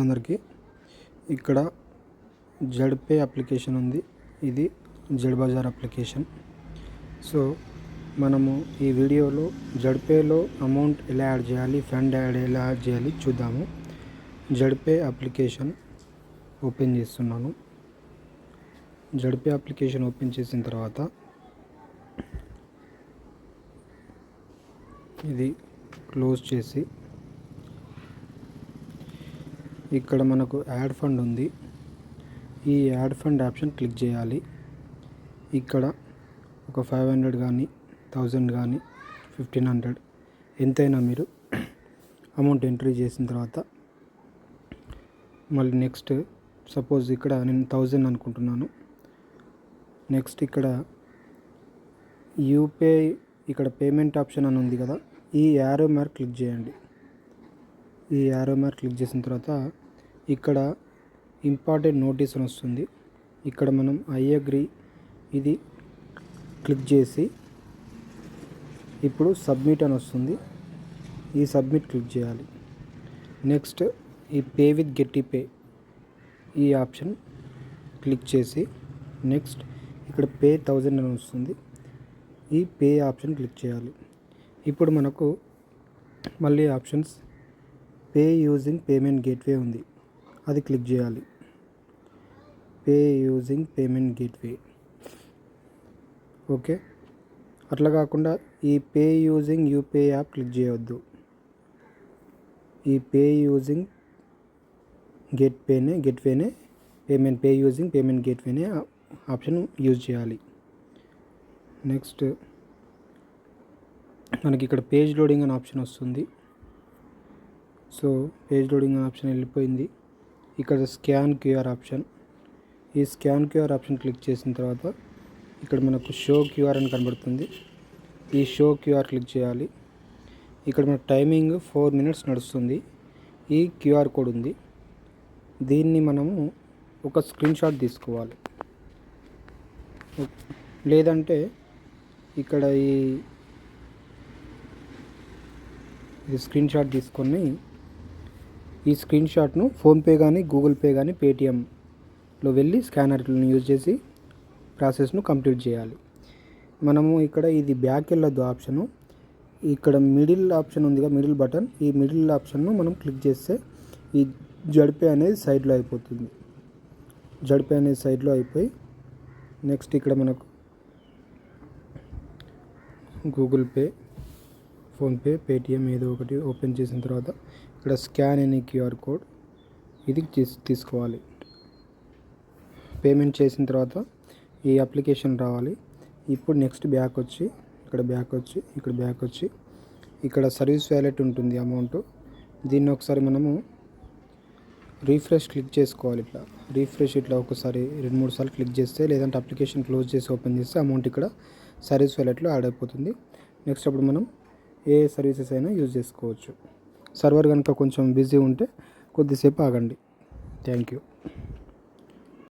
అందరికీ ఇక్కడ ZP application ఉంది. ఇది జడ్ బజార్ అప్లికేషన్. సో మనము ఈ వీడియోలో జడ్పేలో అమౌంట్ ఎలా యాడ్ చేయాలి, ఫండ్ ఎలా యాడ్ చేయాలి చూద్దాము. జడ్పే అప్లికేషన్ ఓపెన్ చేస్తున్నాను. జడ్పే అప్లికేషన్ ఓపెన్ చేసిన తర్వాత ఇది క్లోజ్ చేసి ఇక్కడ మనకు యాడ్ ఫండ్ ఉంది. ఈ యాడ్ ఫండ్ ఆప్షన్ క్లిక్ చేయాలి. ఇక్కడ ఒక 500 కానీ 1000 కానీ 1500 ఎంతైనా మీరు అమౌంట్ ఎంట్రీ చేసిన తర్వాత మళ్ళీ నెక్స్ట్ సపోజ్ ఇక్కడ నేను 1000 అనుకుంటున్నాను. నెక్స్ట్ ఇక్కడ యూపీఐ ఇక్కడ పేమెంట్ ఆప్షన్ అని ఉంది కదా, ఈ యారో మార్క్ క్లిక్ చేయండి. ఈ యారో మార్క్ క్లిక్ చేసిన తర్వాత ఇక్కడ ఇంపార్టెంట్ నోటీస్ అని వస్తుంది. ఇక్కడ మనం ఐ అగ్రీ ఇది క్లిక్ చేసి ఇప్పుడు సబ్మిట్ అని వస్తుంది. ఈ సబ్మిట్ క్లిక్ చేయాలి. నెక్స్ట్ ఈ పే విత్ గెట్టిపే ఈ ఆప్షన్ క్లిక్ చేసి నెక్స్ట్ ఇక్కడ పే 1000 అని వస్తుంది. ఈ పే ఆప్షన్ క్లిక్ చేయాలి. ఇప్పుడు మనకు మళ్ళీ options pay using payment gateway ఉంది, అది క్లిక్ చేయాలి. Pay using payment gateway okay. అట్లా కాకుండా ఈ pay using UPI app click చేయవద్దు. ఈ పే యూజింగ్ గేట్వేనే పేమెంట్ పే యూజింగ్ పేమెంట్ గేట్వేనే ఆప్షన్ యూజ్ చేయాలి. నెక్స్ట్ మనకి ఇక్కడ పేజ్ లోడింగ్ అనే ఆప్షన్ వస్తుంది. సో పేజ్ లోడింగ్ అనే ఆప్షన్ వెళ్ళిపోయింది. ఇక్కడ స్కాన్ క్యూఆర్ ఆప్షన్, ఈ స్కాన్ క్యూఆర్ ఆప్షన్ క్లిక్ చేసిన తర్వాత ఇక్కడ మనకు షో క్యూఆర్ అని కనబడుతుంది. ఈ షో క్యూఆర్ క్లిక్ చేయాలి. ఇక్కడ మన టైమింగ్ 4 minutes నడుస్తుంది. ఈ క్యూఆర్ కోడ్ ఉంది, దీన్ని మనము ఒక స్క్రీన్ షాట్ తీసుకోవాలి. లేదంటే ఇక్కడ ఈ స్క్రీన్ షాట్ తీసుకొని ఈ స్క్రీన్ షాట్ను ఫోన్పే కానీ గూగుల్ పే కానీ పేటిఎంలో వెళ్ళి స్కానర్లను యూజ్ చేసి ప్రాసెస్ను కంప్లీట్ చేయాలి. మనము ఇక్కడ ఇది బ్యాక్ వెళ్ళొద్దు ఆప్షను. ఇక్కడ మిడిల్ ఆప్షన్ ఉందిగా, మిడిల్ బటన్, ఈ మిడిల్ ఆప్షన్ను మనం క్లిక్ చేస్తే ఈ జడ్పే అనేది సైడ్లో అయిపోతుంది. జడ్పే అనేది సైడ్లో అయిపోయి నెక్స్ట్ ఇక్కడ మనకు గూగుల్ పే, ఫోన్పే, పేటిఎం ఏదో ఒకటి ఓపెన్ చేసిన తర్వాత ఇక్కడ స్కాన్ అనే క్యూఆర్ కోడ్ ఇది తీసుకోవాలి. పేమెంట్ చేసిన తర్వాత ఈ అప్లికేషన్ రావాలి. ఇప్పుడు నెక్స్ట్ బ్యాక్ వచ్చి ఇక్కడ సర్వీస్ వ్యాలెట్ ఉంటుంది అమౌంట్. దీన్ని ఒకసారి మనము రీఫ్రెష్ క్లిక్ చేసుకోవాలి. ఇట్లా ఒకసారి 2-3 సార్లు క్లిక్ చేస్తే, లేదంటే అప్లికేషన్ క్లోజ్ చేసి ఓపెన్ చేస్తే అమౌంట్ ఇక్కడ సర్వీస్ వ్యాలెట్లో యాడ్ అయిపోతుంది. నెక్స్ట్ అప్పుడు మనం ఏ సర్వీసెస్ అయినా యూజ్ చేసుకోవచ్చు. సర్వర్ కనుక కొంచెం బిజీ ఉంటే కొద్దిసేపు ఆగండి. Thank you.